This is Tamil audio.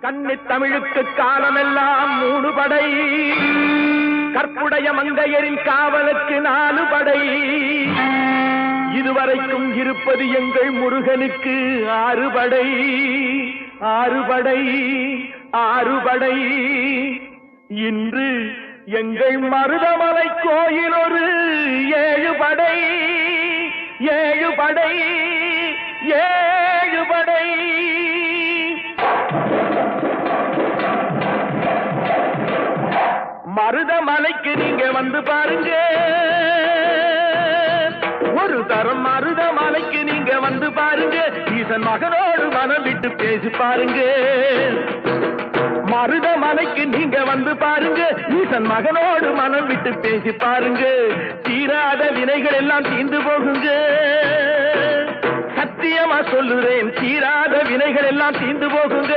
கன்னித் தமிழுக்கு காலமெல்லாம் 3 படை, கற்புடைய மங்கையரின் காவலுக்கு 4 படை, இதுவரைக்கும் இருப்பது எங்கள் முருகனுக்கு 6 படை, 6 படை, 6 படை. இன்று எங்கள் மருதமலை கோயில் ஒரு 7 படை, 7 படை, 7 படை. மருதமலைக்கு நீங்க வந்து பாருங்க, ஒரு தரம் மருதமலைக்கு நீங்க வந்து பாருங்க, ஈசன் மகனோடு மனம் விட்டு பேசி பாருங்க. மருதமலைக்கு நீங்க வந்து பாருங்க, ஈசன் மகனோடு மனம் விட்டு பேசி பாருங்க. தீராத வினைகள் எல்லாம் தீர்ந்து போகுங்க, சத்தியமா சொல்லுறேன், தீராத வினைகள் எல்லாம் தீர்ந்து போகுங்க.